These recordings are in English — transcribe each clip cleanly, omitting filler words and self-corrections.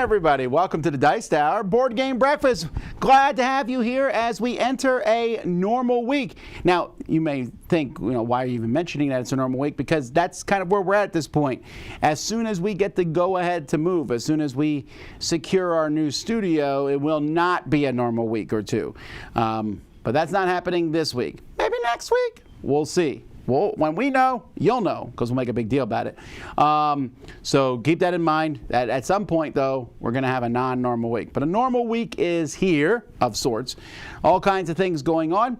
everybody. Welcome to the Dice Tower Board Game Breakfast. Glad to have you here as we enter a normal week. Now, you may think, why are you even mentioning that it's a normal week? Because that's kind of where we're at this point. As soon as we get the go-ahead to move, as soon as we secure our new studio, it will not be a normal week or two. But that's not happening this week. Maybe next week? We'll see. Well, when we know, you'll know, because we'll make a big deal about it. So keep that in mind. That at some point, though, we're going to have a non-normal week. But a normal week is here, of sorts. All kinds of things going on.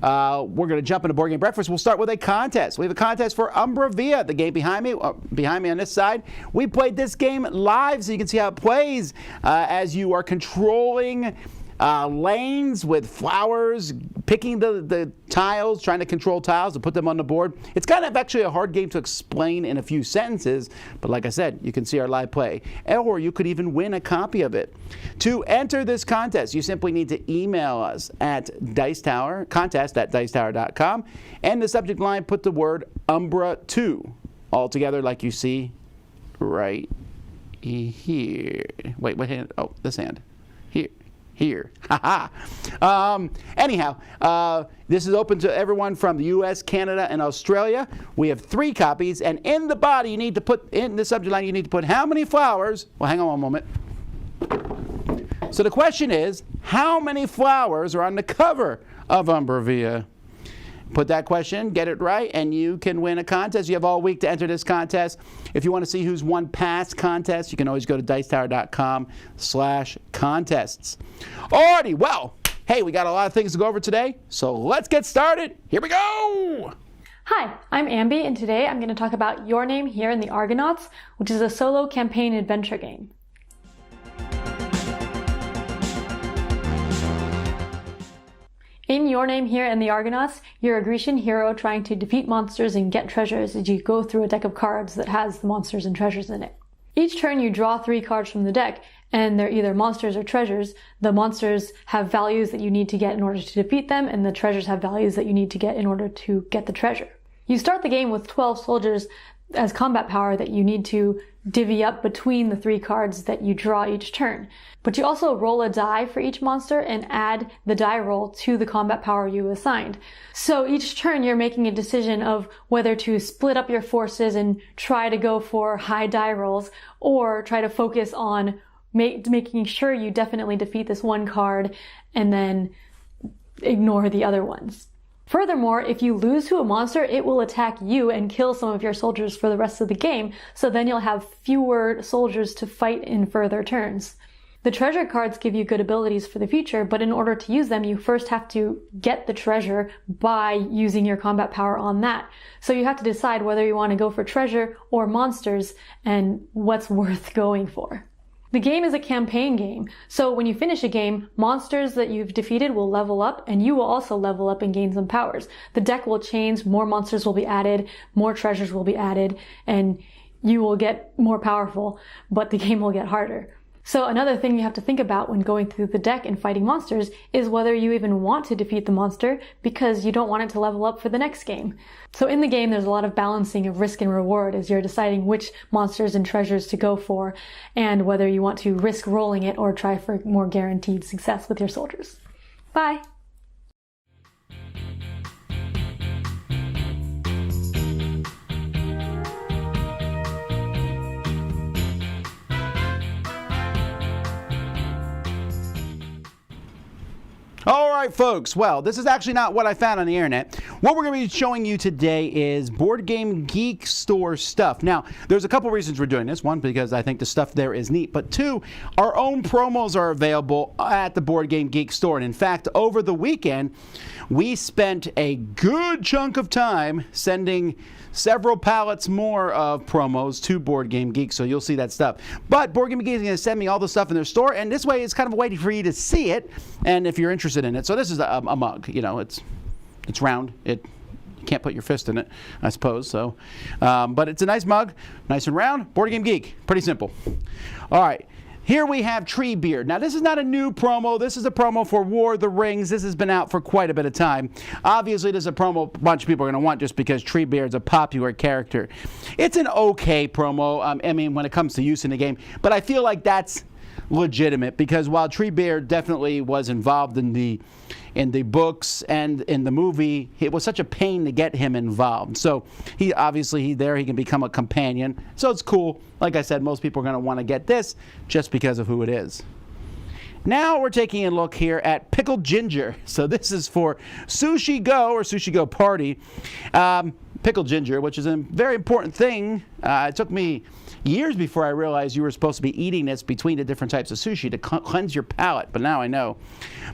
We're going to jump into Board Game Breakfast. We'll start with a contest. We have a contest for Ambie, the game behind me on this side. We played this game live, so you can see how it plays as you are controlling lanes with flowers, picking the tiles, trying to control tiles to put them on the board. It's kind of actually a hard game to explain in a few sentences, but like I said, you can see our live play, or you could even win a copy of it. To enter this contest, you simply need to email us at contest@dicetower.com, and the subject line, put the word Umbra2 all together like you see right here. Wait, what hand? Oh, this hand. Here. Anyhow, this is open to everyone from the U.S., Canada, and Australia. We have 3 copies, and in the body, you need to put, in the subject line, you need to put how many flowers. Well, hang on one moment. So the question is, how many flowers are on the cover of Ambie? Put that question, get it right, and you can win a contest. You have all week to enter this contest. If you want to see who's won past contests, you can always go to dicetower.com/contests. Alrighty, well, hey, we got a lot of things to go over today, so let's get started. Here we go! Hi, I'm Ambie, and today I'm going to talk about Your Name Here and the Argonauts, which is a solo campaign adventure game. In Your Name Here and the Argonauts, you're a Grecian hero trying to defeat monsters and get treasures as you go through a deck of cards that has the monsters and treasures in it. Each turn you draw 3 cards from the deck, and they're either monsters or treasures. The monsters have values that you need to get in order to defeat them, and the treasures have values that you need to get in order to get the treasure. You start the game with 12 soldiers as combat power that you need to divvy up between the 3 cards that you draw each turn. But you also roll a die for each monster and add the die roll to the combat power you assigned. So each turn you're making a decision of whether to split up your forces and try to go for high die rolls, or try to focus on making sure you definitely defeat this one card and then ignore the other ones. Furthermore, if you lose to a monster, it will attack you and kill some of your soldiers for the rest of the game, so then you'll have fewer soldiers to fight in further turns. The treasure cards give you good abilities for the future, but in order to use them, you first have to get the treasure by using your combat power on that. So you have to decide whether you want to go for treasure or monsters and what's worth going for. The game is a campaign game, so when you finish a game, monsters that you've defeated will level up, and you will also level up and gain some powers. The deck will change, more monsters will be added, more treasures will be added, and you will get more powerful, but the game will get harder. So another thing you have to think about when going through the deck and fighting monsters is whether you even want to defeat the monster, because you don't want it to level up for the next game. So in the game, there's a lot of balancing of risk and reward as you're deciding which monsters and treasures to go for, and whether you want to risk rolling it or try for more guaranteed success with your soldiers. Bye! All right, folks. Well, this is actually not what I found on the internet. What we're going to be showing you today is Board Game Geek Store stuff. Now, there's a couple reasons we're doing this. One, because I think the stuff there is neat. But 2, our own promos are available at the Board Game Geek Store. And in fact, over the weekend, we spent a good chunk of time sending several pallets more of promos to Board Game Geek, so you'll see that stuff. But Board Game Geek is going to send me all the stuff in their store, and this way it's kind of a way for you to see it, and if you're interested in it. So this is a mug, it's round. You can't put your fist in it, I suppose. So, but it's a nice mug, nice and round. Board Game Geek, pretty simple. All right. Here we have Treebeard. Now, this is not a new promo. This is a promo for War of the Rings. This has been out for quite a bit of time. Obviously, this is a promo a bunch of people are going to want just because Treebeard's a popular character. It's an okay promo, I mean, when it comes to use in the game. But I feel like that's legitimate, because while Treebeard definitely was involved in the books and in the movie, it was such a pain to get him involved. So he can become a companion. So it's cool. Like I said, most people are going to want to get this just because of who it is. Now we're taking a look here at Pickled Ginger. So this is for Sushi Go or Sushi Go Party. Pickled ginger, which is a very important thing. It took me years before I realized you were supposed to be eating this between the different types of sushi to cleanse your palate, but now I know.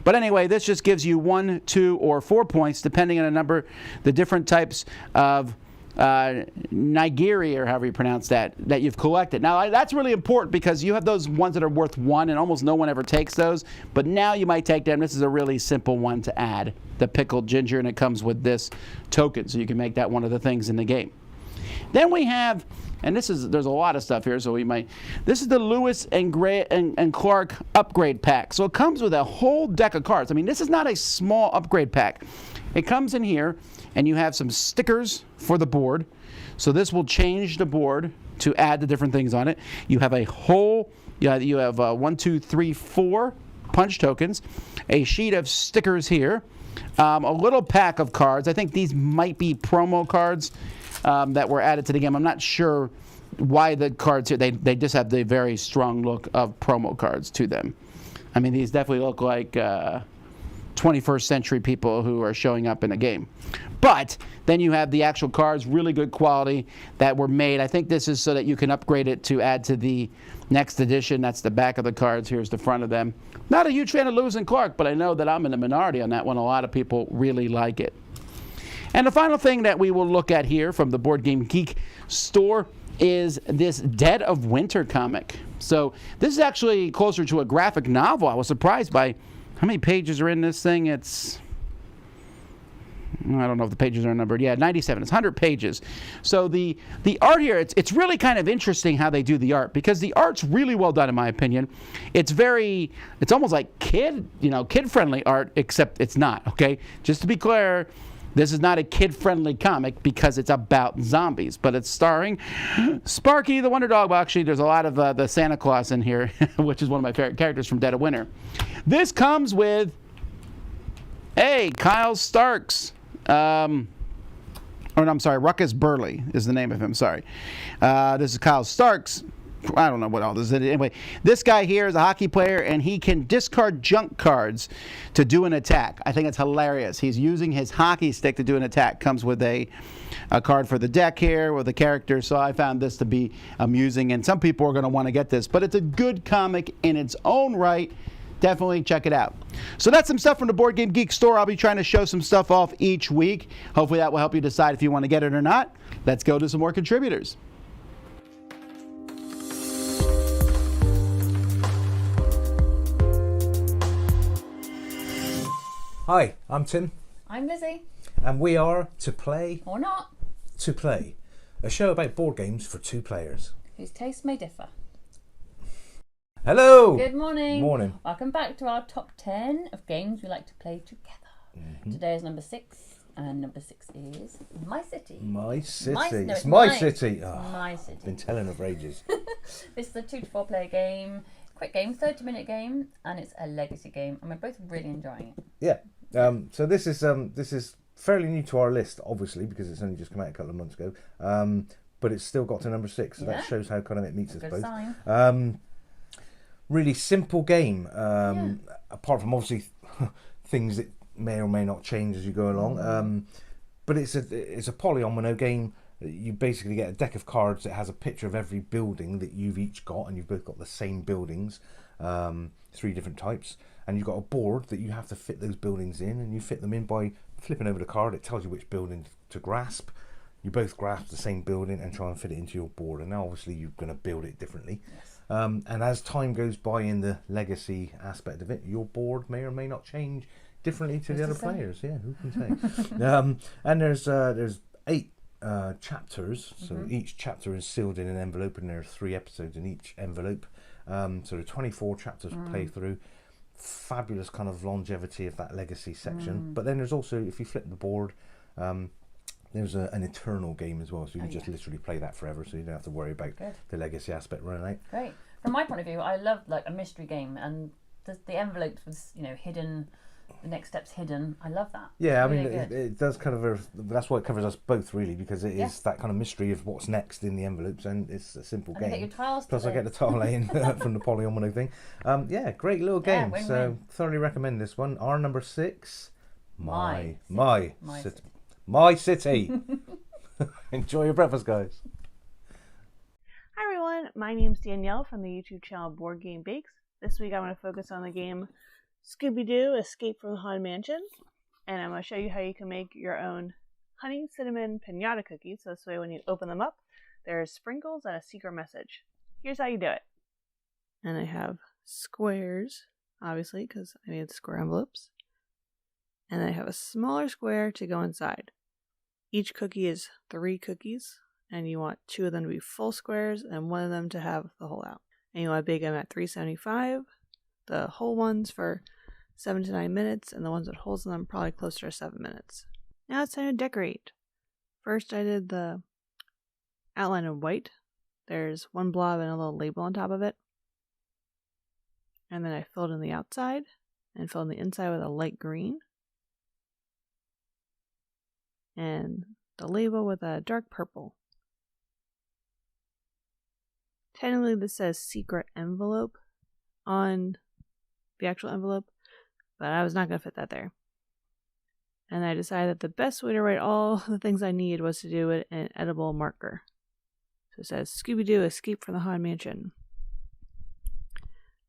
But anyway, this just gives you 1, 2, or 4 points, depending on the different types of nigiri, or however you pronounce that you've collected. Now that's really important because you have those ones that are worth 1 and almost no one ever takes those, but now you might take them. This is a really simple one to add, the pickled ginger, and it comes with this token, so you can make that one of the things in the game. Then we have, and there's a lot of stuff here, so this is the Lewis and Clark upgrade pack. So it comes with a whole deck of cards. I mean, this is not a small upgrade pack. It comes in here, and you have some stickers for the board. So this will change the board to add the different things on it. You have a whole, you have 1, 2, 3, 4 punch tokens, a sheet of stickers here, a little pack of cards. I think these might be promo cards that were added to the game. I'm not sure why the cards here, they just have the very strong look of promo cards to them. I mean, these definitely look like 21st century people who are showing up in a game. But then you have the actual cards, really good quality, that were made. I think this is so that you can upgrade it to add to the next edition. That's the back of the cards. Here's the front of them. Not a huge fan of Lewis and Clark, but I know that I'm in the minority on that one. A lot of people really like it. And the final thing that we will look at here from the Board Game Geek Store is this Dead of Winter comic. So this is actually closer to a graphic novel. I was surprised by how many pages are in this thing. It's, I don't know if the pages are numbered. Yeah, 97. It's 100 pages. So the art here, it's really kind of interesting how they do the art, because the art's really well done in my opinion. It's almost like kid-friendly art, except it's not, okay? Just to be clear, this is not a kid-friendly comic because it's about zombies, but it's starring Sparky the Wonder Dog. Well, actually, there's a lot of the Santa Claus in here, which is one of my favorite characters from Dead of Winter. This comes with, Kyle Starks. I'm sorry, Ruckus Burley is the name of him, sorry. This is Kyle Starks. I don't know what all this is. Anyway, this guy here is a hockey player, and he can discard junk cards to do an attack. I think it's hilarious. He's using his hockey stick to do an attack. Comes with a card for the deck here with a character, so I found this to be amusing, and some people are going to want to get this, but it's a good comic in its own right. Definitely check it out. So that's some stuff from the Board Game Geek Store. I'll be trying to show some stuff off each week. Hopefully that will help you decide if you want to get it or not. Let's go to some more contributors. Hi, I'm Tim. I'm Lizzie. And we are To Play Or Not. To Play, a show about board games for 2 players. Whose tastes may differ. Hello! Good morning. Morning. Welcome back to our top 10 of games we like to play together. Mm-hmm. Today is number 6, and number 6 is My City. My City. It's my mine. city. My City. Been telling of ages. This is a 2 to 4 player game. Quick game, 30-minute game, and it's a legacy game, and we're both really enjoying it. Yeah. So this is fairly new to our list, obviously, because it's only just come out a couple of months ago. But it's still got to number 6, so that shows how kind of it meets us Good both. sign. Really simple game, apart from obviously things that may or may not change as you go along. But it's a polyomino game. You basically get a deck of cards that has a picture of every building that you've each got, and you've both got the same buildings, 3 different types, and you've got a board that you have to fit those buildings in, and you fit them in by flipping over the card. It tells you which building to grasp. You both grasp the same building and try and fit it into your board, and now obviously you're going to build it differently. Yes. And as time goes by in the legacy aspect of it, your board may or may not change differently to the other players. Yeah, who can say? And there's 8 chapters, so each chapter is sealed in an envelope, and there are 3 episodes in each envelope. So there are 24 chapters to play through. Fabulous kind of longevity of that legacy section. But then there's also, if you flip the board, there's an eternal game as well, so you can just literally play that forever, so you don't have to worry about the legacy aspect running out. Great. from my point of view, I love like a mystery game, and the envelopes was hidden. The next step's hidden. I love that. Yeah, I Really mean, good. it does kind of. That's why it covers us both, really, because it is that kind of mystery of what's next in the envelopes, and it's a simple And you game. get your tiles. Plus, I get the tile laying from the polyomino thing. Yeah, great little game. win-win. So thoroughly recommend this one. Our number 6, My city. Enjoy your breakfast, guys. Hi everyone, my name's Danielle from the YouTube channel Board Game Bakes. This week I want to focus on the game Scooby-Doo Escape from the Haunted Mansion, and I'm going to show you how you can make your own honey cinnamon piñata cookies, so this way when you open them up, there's sprinkles and a secret message. Here's how you do it. And I have squares, obviously, because I need square envelopes. And then I have a smaller square to go inside. Each cookie is 3 cookies, and you want 2 of them to be full squares and 1 of them to have the hole out. And you want to bake them at 375, the whole ones for 7 to 9 minutes, and the ones with holes in them probably closer to 7 minutes. Now it's time to decorate. First I did the outline in white. There's 1 blob and a little label on top of it. And then I filled in the outside and filled in the inside with a light green. And the label with a dark purple. Technically this says secret envelope on the actual envelope, but I was not going to fit that there. And I decided that the best way to write all the things I need was to do it in an edible marker. So it says Scooby-Doo Escape from the Haunted Mansion.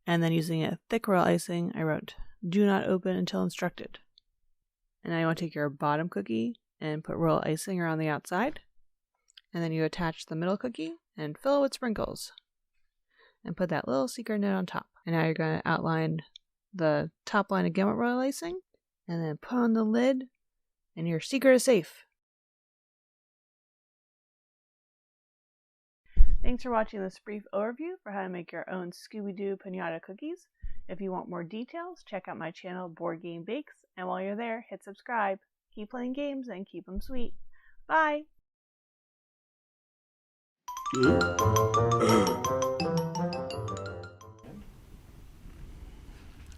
And then using a thick royal icing, I wrote, do not open until instructed. And now you want to take your bottom cookie and put royal icing around the outside. And then you attach the middle cookie and fill it with sprinkles. And put that little secret note on top. And now you're going to outline the top line again with royal icing. And then put on the lid. And your secret is safe. Thanks for watching this brief overview for how to make your own Scooby-Doo piñata cookies. If you want more details, check out my channel Board Game Bakes. And while you're there, hit subscribe. Keep playing games and keep them sweet. Bye!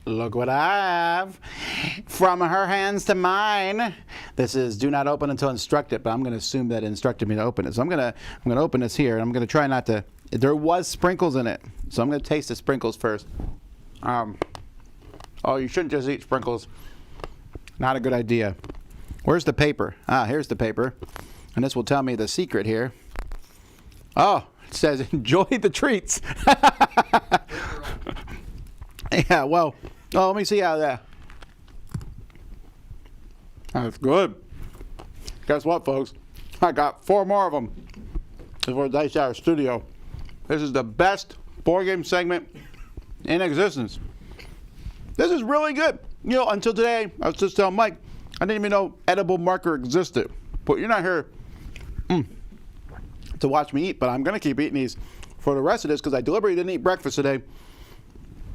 Look what I have. From her hands to mine. This is do not open until instructed, but I'm going to assume that it instructed me to open it. So I'm going to open this here, and I'm going to try not to. There was sprinkles in it, so I'm going to taste the sprinkles first. Oh, you shouldn't just eat sprinkles. Not a good idea. Where's the paper? Ah, here's the paper, and this will tell me the secret here. Oh, it says enjoy the treats. Yeah, well, let me see how that. That's good. Guess what, folks? I got 4 more of them. This is for Dice Tower Studio. This is the best board game segment in existence. This is really good. You know, until today, I was just telling Mike, I didn't even know edible marker existed. But you're not here to watch me eat, but I'm going to keep eating these for the rest of this because I deliberately didn't eat breakfast today,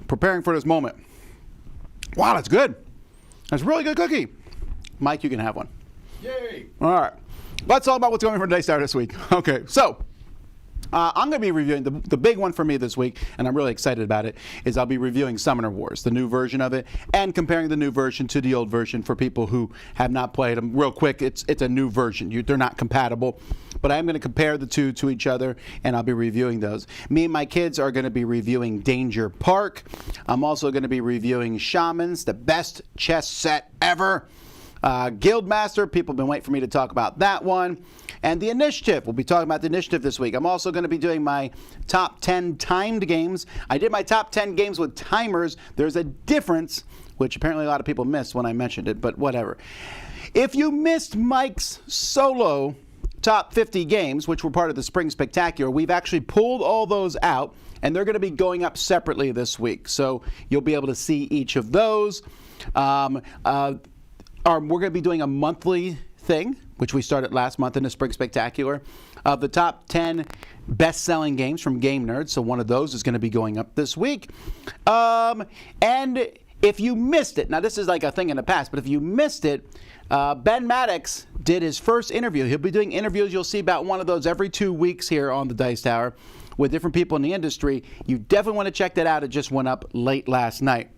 preparing for this moment. Wow, that's good. That's a really good cookie. Mike, you can have one. Yay! All right. Let's talk about what's going on for Dice Tower this week. Okay, so I'm going to be reviewing the big one for me this week, and I'm really excited about it, is I'll be reviewing Summoner Wars, the new version of it, and comparing the new version to the old version for people who have not played them. Real quick, it's a new version. They're not compatible, but I'm going to compare the two to each other, and I'll be reviewing those. Me and my kids are going to be reviewing Danger Park. I'm also going to be reviewing Shamans, the best chess set ever. Guildmaster, people have been waiting for me to talk about that one. And the Initiative, we'll be talking about the Initiative this week. I'm also going to be doing my top 10 timed games. I did my top 10 games with timers. There's a difference, which apparently a lot of people missed when I mentioned it, but whatever. If you missed Mike's solo top 50 games, which were part of the Spring Spectacular, we've actually pulled all those out, and they're going to be going up separately this week. So you'll be able to see each of those. We're going to be doing a monthly thing, which we started last month in the Spring Spectacular, of the top 10 best-selling games from Game Nerds. So one of those is going to be going up this week. And if you missed it, now this is like a thing in the past, but if you missed it, Ben Maddox did his first interview. He'll be doing interviews. You'll see about one of those every 2 weeks here on the Dice Tower. with different people in the industry. You definitely want to check that out. It just went up late last night.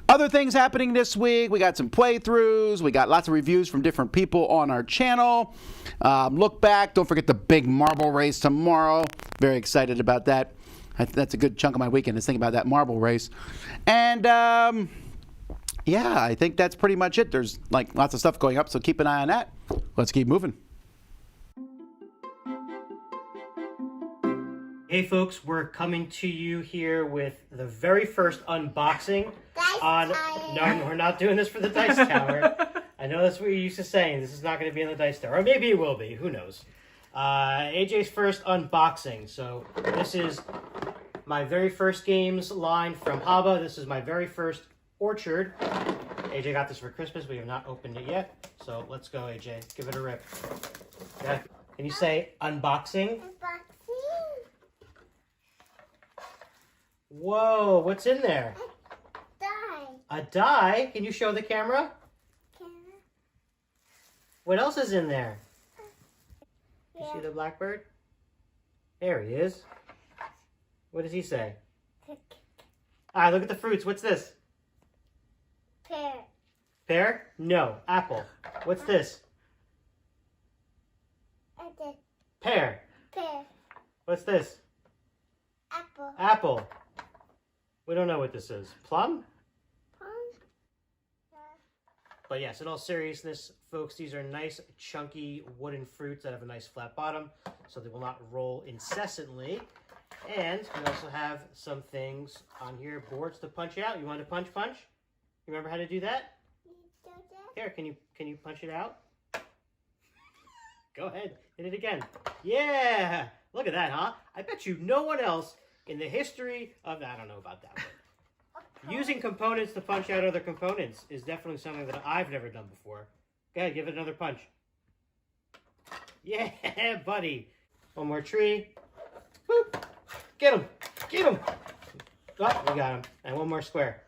Other things happening this week, we got some playthroughs, we got lots of reviews from different people on our channel. Look back, don't forget the big marble race tomorrow. Very excited about that. That's a good chunk of my weekend is thinking about that marble race. And yeah, I think that's pretty much it. There's like lots of stuff going up, so keep an eye on that. Let's keep moving. Hey folks, we're coming to you here with the very first unboxing on... No, we're not doing this for the Dice Tower. I know that's what you're used to saying. This is not going to be in the Dice Tower. Or maybe it will be. Who knows? AJ's first unboxing. So this is my very first games line from Haba. This is my very first Orchard. AJ got this for Christmas. We have not opened it yet. So let's go, AJ. Give it a rip. Okay. Can you say unboxing? Whoa, what's in there? A die. A die? Can you show the camera? What else is in there? You see the blackbird? There he is. What does he say? Alright, look at the fruits. What's this? Pear. Pear? No. Apple. What's this? Pear. Pear. What's this? Apple. Apple. We don't know what this is. Plum? But yes, in all seriousness, folks, these are nice, chunky wooden fruits that have a nice flat bottom, so they will not roll incessantly. And we also have some things on here, boards to punch out. You want to punch? You remember how to do that? Here, can you punch it out? Go ahead, hit it again. Yeah! Look at that, huh? I bet you no one else in the history of... I don't know about that one. Using components to punch out other components is definitely something that I've never done before. Go ahead, give it another punch. Yeah, buddy. One more tree. Boop. Get him. Get him. Oh, we got him. And one more square.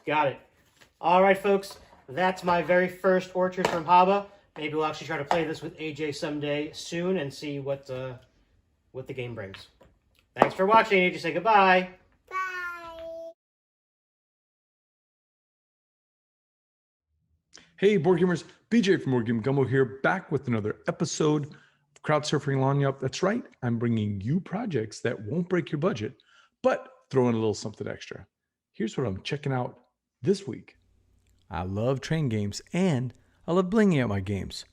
Got it. All right, folks. That's my very first Orchard from Haba. Maybe we'll actually try to play this with AJ someday soon and see what the game brings. Thanks for watching. AJ, say goodbye. Hey, board gamers, BJ from Board Game Gumbo here, back with another episode of Crowd Surfing Lawn Up. That's right, I'm bringing you projects that won't break your budget, but throw in a little something extra. Here's what I'm checking out this week. I love train games, and I love blinging out my games.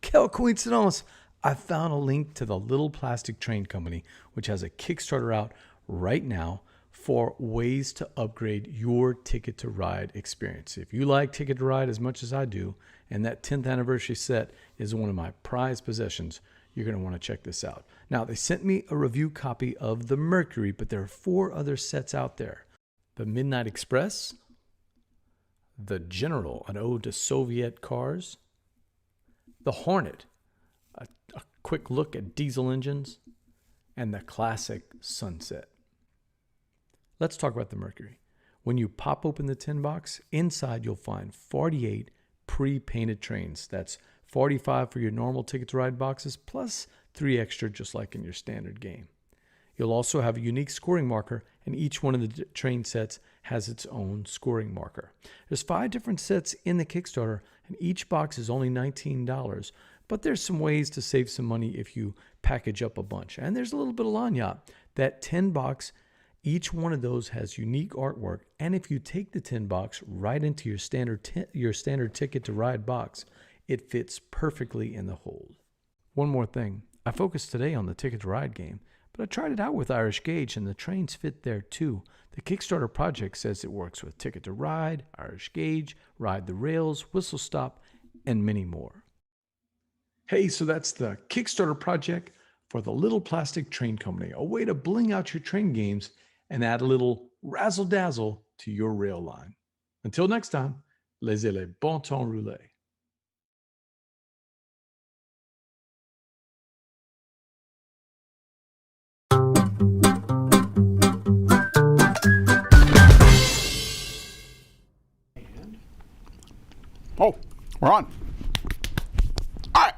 Quelle coincidence! I found a link to the Little Plastic Train Company, which has a Kickstarter out right now for ways to upgrade your Ticket to Ride experience. If you like Ticket to Ride as much as I do, and that 10th anniversary set is one of my prized possessions, you're going to want to check this out. Now, they sent me a review copy of the Mercury, but there are 4 other sets out there. The Midnight Express, the General, an ode to Soviet cars, the Hornet, a quick look at diesel engines, and the classic Sunset. Let's talk about the Mercury. When you pop open the tin box, inside you'll find 48 pre-painted trains. That's 45 for your normal Ticket to Ride boxes, plus 3 extra just like in your standard game. You'll also have a unique scoring marker, and each one of the train sets has its own scoring marker. There's 5 different sets in the Kickstarter, and each box is only $19, but there's some ways to save some money if you package up a bunch. And there's a little bit of lagniappe. That 10 box, each one of those has unique artwork, and if you take the tin box right into your standard Ticket to Ride box, it fits perfectly in the hold. One more thing. I focused today on the Ticket to Ride game, but I tried it out with Irish Gauge, and the trains fit there too. The Kickstarter project says it works with Ticket to Ride, Irish Gauge, Ride the Rails, Whistle Stop, and many more. Hey, so that's the Kickstarter project for the Little Plastic Train Company, a way to bling out your train games and add a little razzle-dazzle to your rail line. Until next time, laissez les bon temps rouler. Oh, we're on. All right,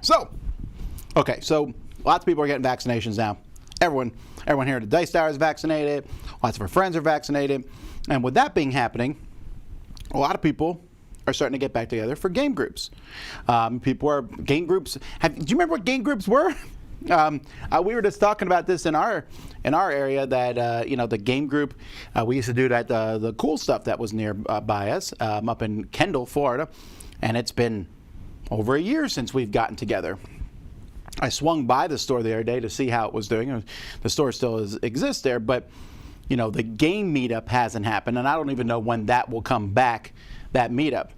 so lots of people are getting vaccinations now. everyone here at the Dice Tower is vaccinated. Lots of our friends are vaccinated. And with that being happening, a lot of people are starting to get back together for game groups. Game groups. Do you remember what game groups were? We were just talking about this in our area that the game group we used to do that the cool stuff that was nearby us up in Kendall, Florida, and it's been over a year since we've gotten together. I swung by the store the other day to see how it was doing. The store still exists there, but the game meetup hasn't happened, and I don't even know when that will come back, that meetup.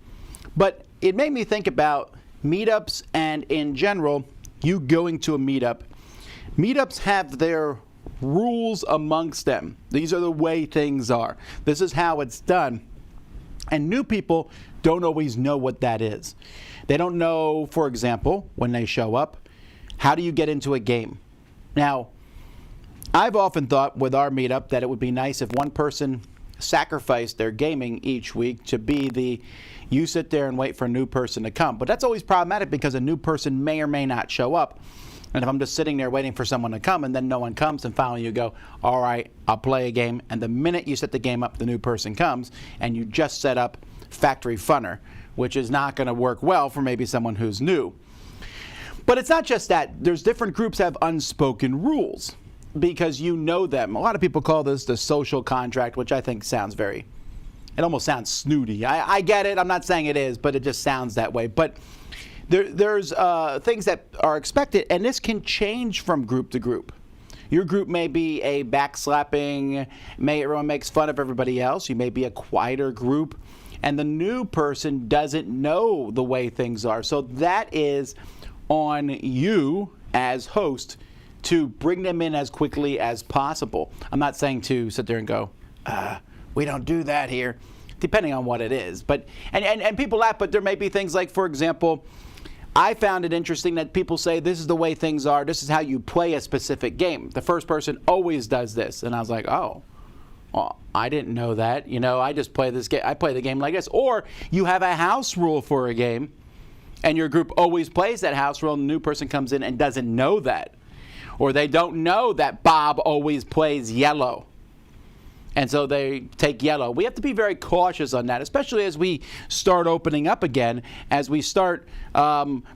But it made me think about meetups and in general, you going to a meetup. Meetups have their rules amongst them. These are the way things are. This is how it's done. And new people don't always know what that is. They don't know, for example, when they show up, how do you get into a game? Now, I've often thought with our meetup that it would be nice if one person sacrificed their gaming each week to be you sit there and wait for a new person to come. But that's always problematic because a new person may or may not show up. And if I'm just sitting there waiting for someone to come and then no one comes, and finally you go, all right, I'll play a game. And the minute you set the game up, the new person comes and you just set up Factory Funner, which is not going to work well for maybe someone who's new. But it's not just that. There's different groups have unspoken rules because you know them. A lot of people call this the social contract, which I think sounds it almost sounds snooty. I get it. I'm not saying it is, but it just sounds that way. But there's things that are expected, and this can change from group to group. Your group may be a backslapping, everyone makes fun of everybody else. You may be a quieter group, and the new person doesn't know the way things are. So that is on you as host to bring them in as quickly as possible. I'm not saying to sit there and go, we don't do that here, depending on what it is. But and people laugh, but there may be things like, for example, I found it interesting that people say this is the way things are, this is how you play a specific game. The first person always does this. And I was like, oh, well, I didn't know that. I just play this game. I play the game like this. Or you have a house rule for a game, and your group always plays that house rule, and the new person comes in and doesn't know that. Or they don't know that Bob always plays yellow, and so they take yellow. We have to be very cautious on that, especially as we start opening up again, as we start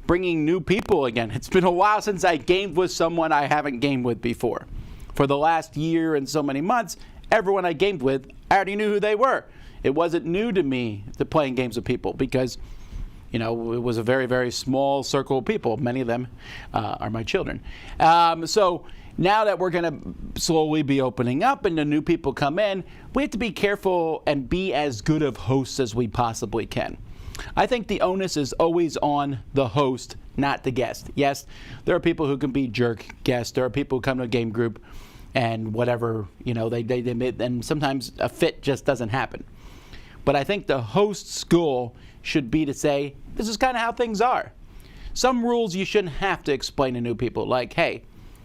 bringing new people again. It's been a while since I gamed with someone I haven't gamed with before. For the last year and so many months, everyone I gamed with, I already knew who they were. It wasn't new to me to playing games with people because it was a very, very small circle of people. Many of them are my children. So now that we're going to slowly be opening up and the new people come in, we have to be careful and be as good of hosts as we possibly can. I think the onus is always on the host, not the guest. Yes, there are people who can be jerk guests. There are people who come to a game group and whatever, and sometimes a fit just doesn't happen. But I think the host's goal should be to say, this is kind of how things are. Some rules you shouldn't have to explain to new people, like, hey,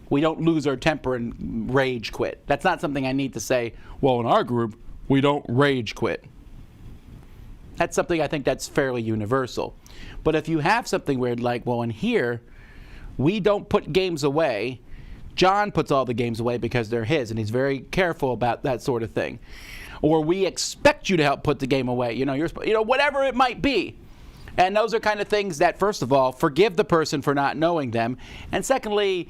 we don't lose our temper and rage quit. That's not something I need to say, well, in our group, we don't rage quit. That's something I think that's fairly universal. But if you have something weird like, well, in here, we don't put games away. John puts all the games away because they're his, and he's very careful about that sort of thing. Or we expect you to help put the game away. Whatever it might be. And those are kind of things that, first of all, forgive the person for not knowing them. And secondly,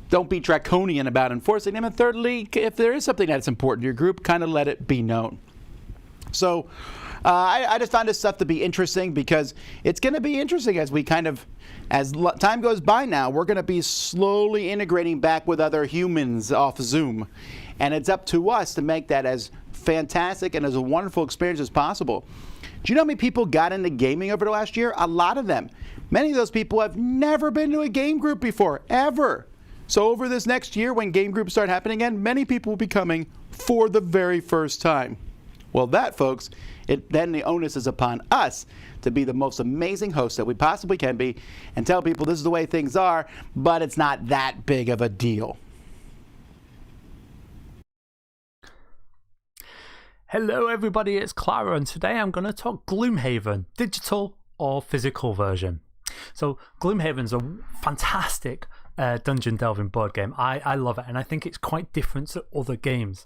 don't be draconian about enforcing them. And thirdly, if there is something that's important to your group, kind of let it be known. So I just found this stuff to be interesting because it's going to be interesting as we as time goes by now, we're going to be slowly integrating back with other humans off Zoom. And it's up to us to make that as fantastic and as a wonderful experience as possible. Do you know how many people got into gaming over the last year? A lot of them. Many of those people have never been to a game group before, ever. So over this next year, when game groups start happening again, many people will be coming for the very first time. Well, that, folks, then the onus is upon us to be the most amazing host that we possibly can be and tell people this is the way things are, but it's not that big of a deal. Hello everybody, it's Clara, and today I'm going to talk Gloomhaven, digital or physical version. So Gloomhaven's a fantastic dungeon delving board game. I love it, and I think it's quite different to other games.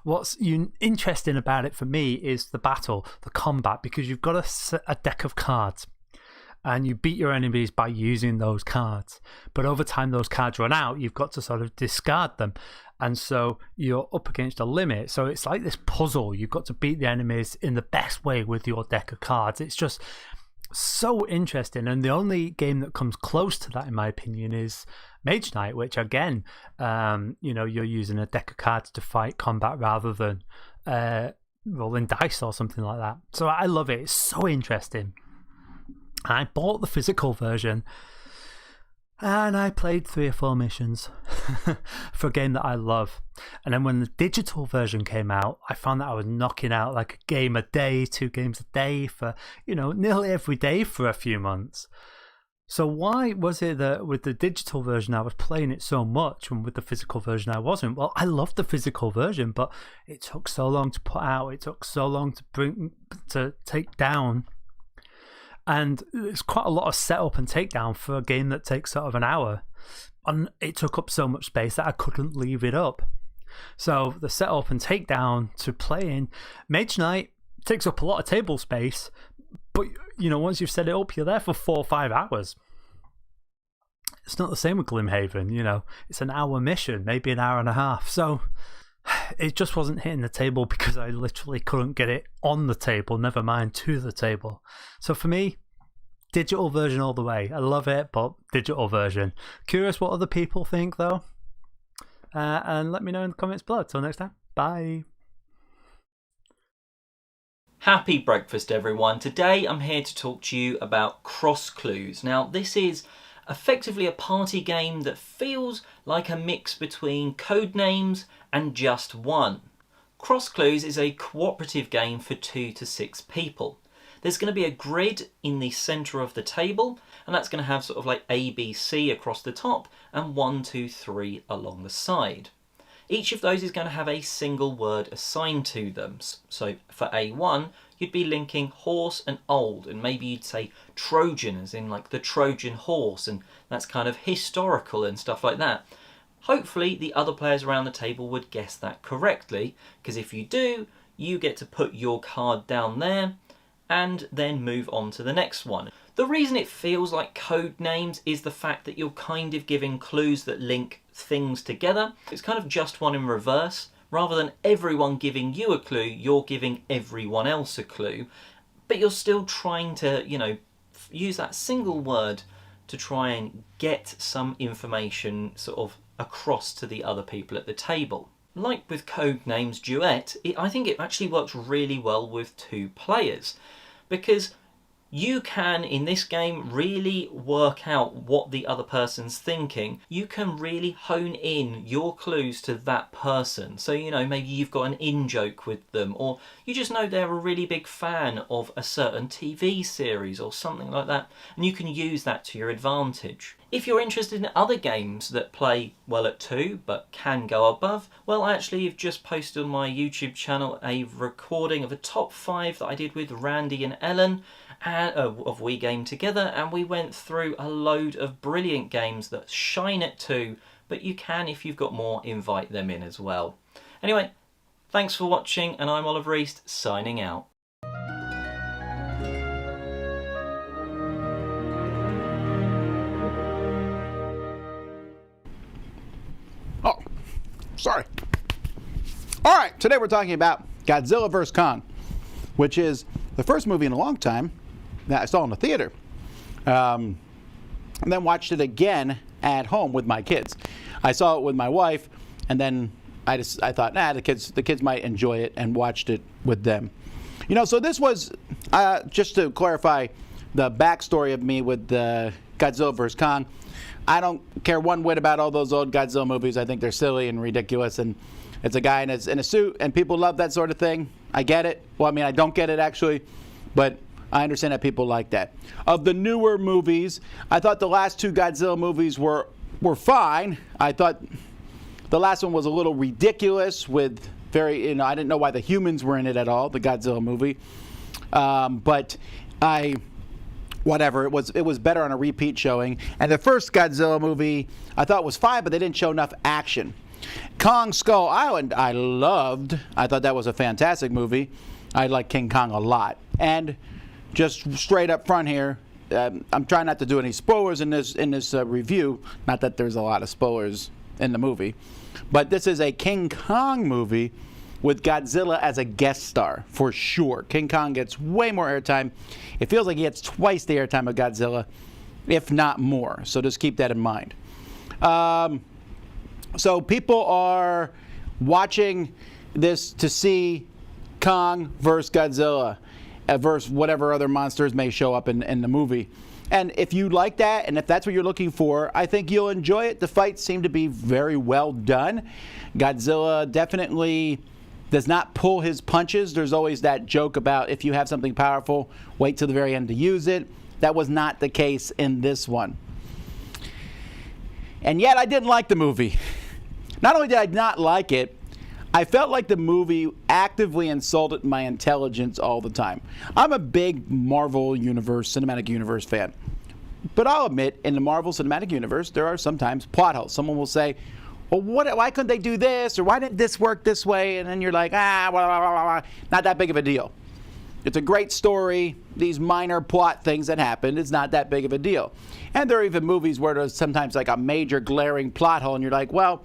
What's interesting about it for me is the battle, the combat, because you've got a deck of cards, and you beat your enemies by using those cards. But over time, those cards run out. You've got to sort of discard them, and so you're up against a limit. So it's like this puzzle. You've got to beat the enemies in the best way with your deck of cards. It's just so interesting, and the only game that comes close to that, in my opinion, is Mage Knight, which again, you're using a deck of cards to fight combat rather than rolling dice or something like that. So I love it. It's so interesting. I bought the physical version, and I played 3 or 4 missions for a game that I love. And then when the digital version came out, I found that I was knocking out like a game a day, 2 games a day for, nearly every day for a few months. So why was it that with the digital version I was playing it so much and with the physical version I wasn't? Well, I loved the physical version, but it took so long to put out. It took so long to take down. And it's quite a lot of setup and takedown for a game that takes sort of an hour. And it took up so much space that I couldn't leave it up. So the setup and takedown to playing Mage Knight takes up a lot of table space. But, once you've set it up, you're there for 4 or 5 hours. It's not the same with Gloomhaven, It's an hour mission, maybe an hour and a half. So it just wasn't hitting the table because I literally couldn't get it on the table, never mind to the table. So for me, digital version all the way. I love it, but digital version. Curious what other people think, though. And let me know in the comments below. Till next time, bye. Happy breakfast, everyone. Today I'm here to talk to you about Cross Clues. Now, this is effectively a party game that feels like a mix between Codenames and Just One. Cross Clues is a cooperative game for 2 to 6 people. There's going to be a grid in the centre of the table, and that's going to have sort of like A, B, C across the top and 1, 2, 3 along the side. Each of those is going to have a single word assigned to them. So for A1, you'd be linking horse and old, and maybe you'd say Trojan, as in like the Trojan horse, and that's kind of historical and stuff like that. Hopefully the other players around the table would guess that correctly, because if you do, you get to put your card down there and then move on to the next one. The reason it feels like code names is the fact that you're kind of giving clues that link things together. It's kind of Just One in reverse. Rather than everyone giving you a clue, you're giving everyone else a clue. But you're still trying to, use that single word to try and get some information sort of across to the other people at the table. Like with Codenames Duet, I think it actually works really well with 2 players, because you can, in this game, really work out what the other person's thinking. You can really hone in your clues to that person. So, maybe you've got an in-joke with them, or you just know they're a really big fan of a certain TV series or something like that, and you can use that to your advantage. If you're interested in other games that play well at 2 but can go above, well, I actually have just posted on my YouTube channel a recording of a top 5 that I did with Randy and Ellen of We Game Together, and we went through a load of brilliant games that shine at 2, but you can, if you've got more, invite them in as well. Anyway, thanks for watching, and I'm Oliver East, signing out. Oh, sorry. All right, today we're talking about Godzilla vs. Kong, which is the first movie in a long time that I saw in the theater. And then watched it again at home with my kids. I saw it with my wife, and then I thought, the kids might enjoy it, and watched it with them. So this was, just to clarify the backstory of me with Godzilla vs. Kong. I don't care one whit about all those old Godzilla movies. I think they're silly and ridiculous, and it's a guy in a suit, and people love that sort of thing. I get it. Well, I don't get it, actually, but I understand that people like that. Of the newer movies, I thought the last 2 Godzilla movies were fine. I thought the last one was a little ridiculous with very, I didn't know why the humans were in it at all, the Godzilla movie. But I whatever. It was better on a repeat showing. And the first Godzilla movie I thought was fine, but they didn't show enough action. Kong Skull Island I loved. I thought that was a fantastic movie. I like King Kong a lot. And just straight up front here, I'm trying not to do any spoilers in this review. Not that there's a lot of spoilers in the movie, but this is a King Kong movie with Godzilla as a guest star for sure. King Kong gets way more airtime. It feels like he gets twice the airtime of Godzilla, if not more. So just keep that in mind. So people are watching this to see Kong versus Godzilla, versus whatever other monsters may show up in the movie. And if you like that, and if that's what you're looking for, I think you'll enjoy it. The fights seem to be very well done. Godzilla definitely does not pull his punches. There's always that joke about if you have something powerful, wait till the very end to use it. That was not the case in this one. And yet I didn't like the movie. Not only did I not like it, I felt like the movie actively insulted my intelligence all the time. I'm a big Marvel Universe, Cinematic Universe fan. But I'll admit, in the Marvel Cinematic Universe, there are sometimes plot holes. Someone will say, well, why couldn't they do this? Or why didn't this work this way? And then you're like, blah, blah, blah, blah. Not that big of a deal. It's a great story. These minor plot things that happen, it's not that big of a deal. And there are even movies where there's sometimes like a major glaring plot hole, and you're like, well,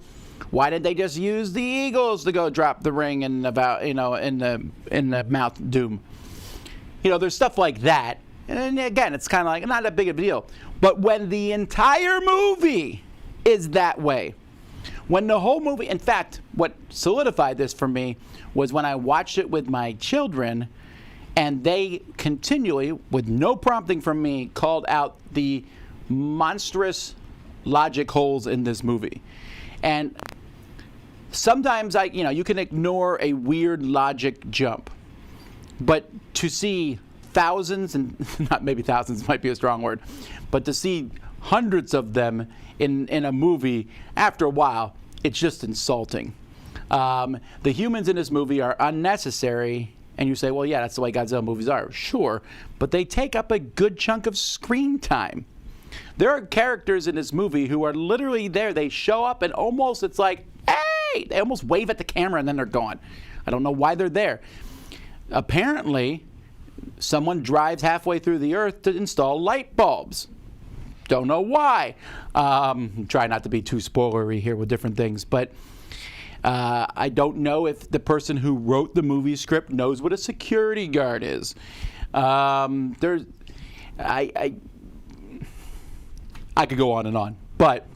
why did they just use the Eagles to go drop the ring in the Mount Doom? There's stuff like that. And again, it's kind of like not that big of a deal. But when the entire movie is that way, when the whole movie, in fact, what solidified this for me was when I watched it with my children, and they continually, with no prompting from me, called out the monstrous logic holes in this movie. And sometimes you can ignore a weird logic jump, but to see thousands, and not maybe thousands might be a strong word, but to see hundreds of them in a movie, after a while, it's just insulting. The humans in this movie are unnecessary, and you say, well, yeah, that's the way Godzilla movies are. Sure, but they take up a good chunk of screen time. There are characters in this movie who are literally there. They show up and almost, it's like, hey! They almost wave at the camera and then they're gone. I don't know why they're there. Apparently, someone drives halfway through the earth to install light bulbs. Don't know why. Try not to be too spoilery here with different things, but I don't know if the person who wrote the movie script knows what a security guard is. I could go on and on, but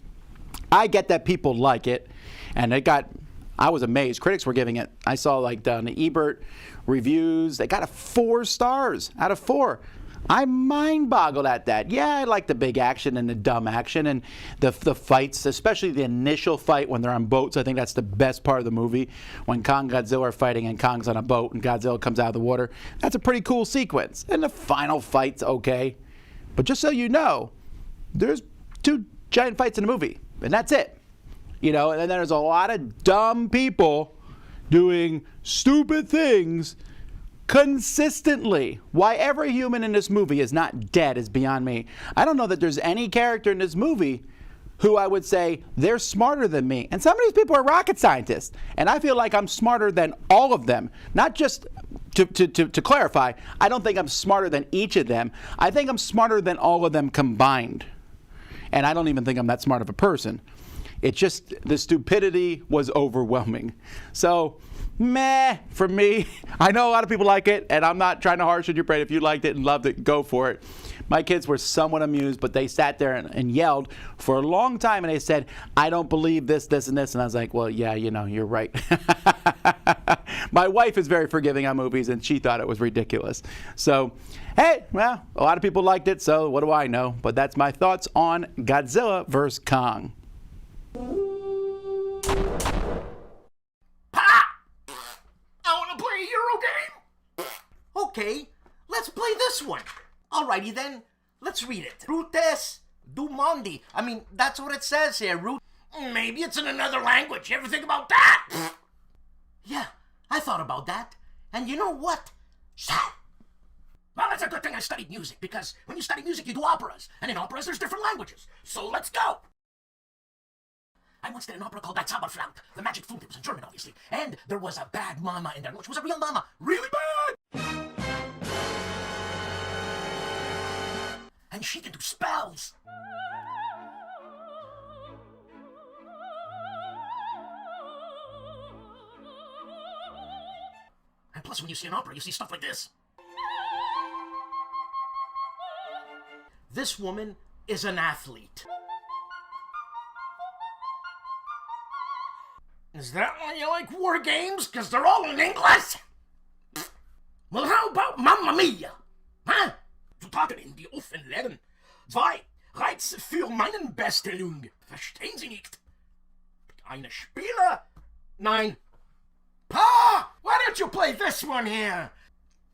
I get that people like it, and I was amazed. Critics were giving it, I saw like the Ebert reviews, they got a 4 stars out of 4. I mind boggled at that. Yeah, I like the big action and the dumb action and the fights, especially the initial fight when they're on boats. I think that's the best part of the movie, when Kong and Godzilla are fighting and Kong's on a boat and Godzilla comes out of the water. That's a pretty cool sequence. And the final fight's okay. But just so you know, there's 2 giant fights in the movie, and that's it. And then there's a lot of dumb people doing stupid things consistently. Why every human in this movie is not dead is beyond me. I don't know that there's any character in this movie who I would say they're smarter than me. And some of these people are rocket scientists, and I feel like I'm smarter than all of them. Not just to clarify, I don't think I'm smarter than each of them. I think I'm smarter than all of them combined. And I don't even think I'm that smart of a person. It's just the stupidity was overwhelming. So, meh for me. I know a lot of people like it, and I'm not trying to harsh on your brain. If you liked it and loved it, go for it. My kids were somewhat amused, but they sat there and yelled for a long time, and they said, I don't believe this, this, and this. And I was like, well, yeah, you're right. My wife is very forgiving on movies, and she thought it was ridiculous. So, hey, well, a lot of people liked it, so what do I know? But that's my thoughts on Godzilla vs. Kong. Okay, let's play this one. Alrighty then, let's read it. Rutes du Mondi. I mean, that's what it says here, Root. Maybe it's in another language. You ever think about that? Yeah, I thought about that. And you know what? Well, it's a good thing I studied music, because when you study music, you do operas. And in operas, there's different languages. So let's go! I once did an opera called Die Zauberflaut, the magic flute. It was in German, obviously. And there was a bad mama in there. She was a real mama. Really bad! And she can do spells. And plus, when you see an opera, you see stuff like this. This woman is an athlete. Is that why you like war games? Because they're all in English? Well, how about Mamma Mia? Huh? Zu tagen in die offen lernen. 2. Reiz für meinen Bestellung. Verstehen Sie nicht? Eine Spieler? Nein. Pa! Why don't you play this one here?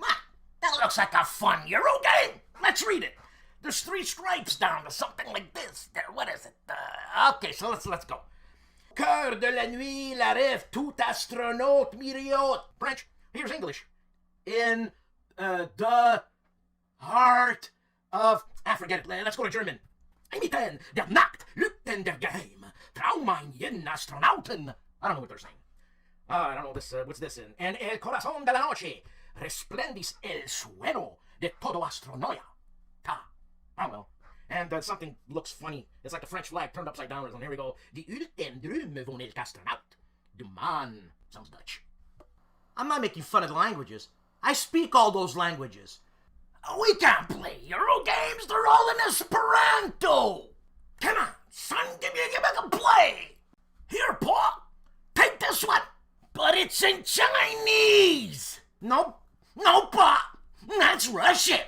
Ah, that looks like a fun Euro game. Let's read it. There's 3 stripes down, or something like this. There, what is it? Okay, so let's go. Cœur de la nuit, la rêve, tout astronaute, myriot. French. Here's English. In the heart of... forget it. Let's go to German. Imiten der Nacht, Lüten der Geheim, Traumein jeden Astronauten. I don't know what they're saying. I don't know this. What's this in? En el corazón de la noche, resplendis el sueno de todo astronoia. Ta. Oh well. And something looks funny. It's like the French flag turned upside down. And here we go. Die ultim Drüme von el Astronaut. Du Mann. Sounds Dutch. I'm not making fun of the languages. I speak all those languages. We can't play Euro games. They're all in Esperanto. Come on, son. Give me a play. Here, Paul. Take this one. But it's in Chinese. No, Pa. That's Russian.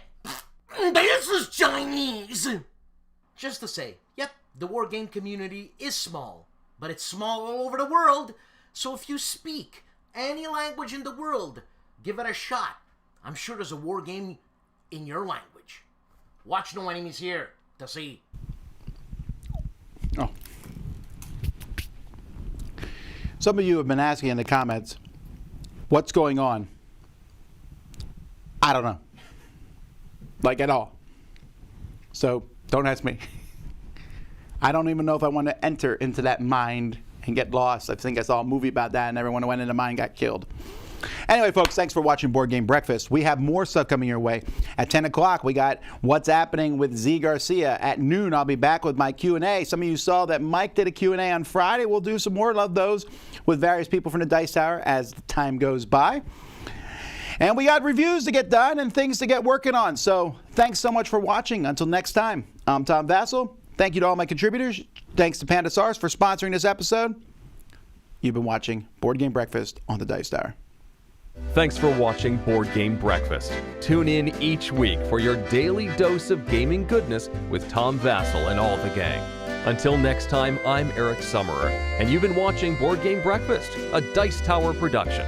This is Chinese. Just to say, yep, the war game community is small, but it's small all over the world. So if you speak any language in the world, give it a shot. I'm sure there's a war game in your language. Watch No Enemies Here to see. Oh. Some of you have been asking in the comments, what's going on? I don't know. Like at all. So don't ask me. I don't even know if I want to enter into that mind and get lost. I think I saw a movie about that and everyone who went into mine got killed. Anyway, folks, thanks for watching Board Game Breakfast. We have more stuff coming your way. At 10 o'clock, we got What's Happening with Z Garcia. At noon, I'll be back with my Q&A. Some of you saw that Mike did a Q&A on Friday. We'll do some more of those with various people from the Dice Tower as the time goes by. And we got reviews to get done and things to get working on. So thanks so much for watching. Until next time, I'm Tom Vasel. Thank you to all my contributors. Thanks to Pandasaurus for sponsoring this episode. You've been watching Board Game Breakfast on the Dice Tower. Thanks for watching Board Game Breakfast. Tune in each week for your daily dose of gaming goodness with Tom Vasel and all the gang. Until next time, I'm Eric Summerer, and you've been watching Board Game Breakfast, a Dice Tower production.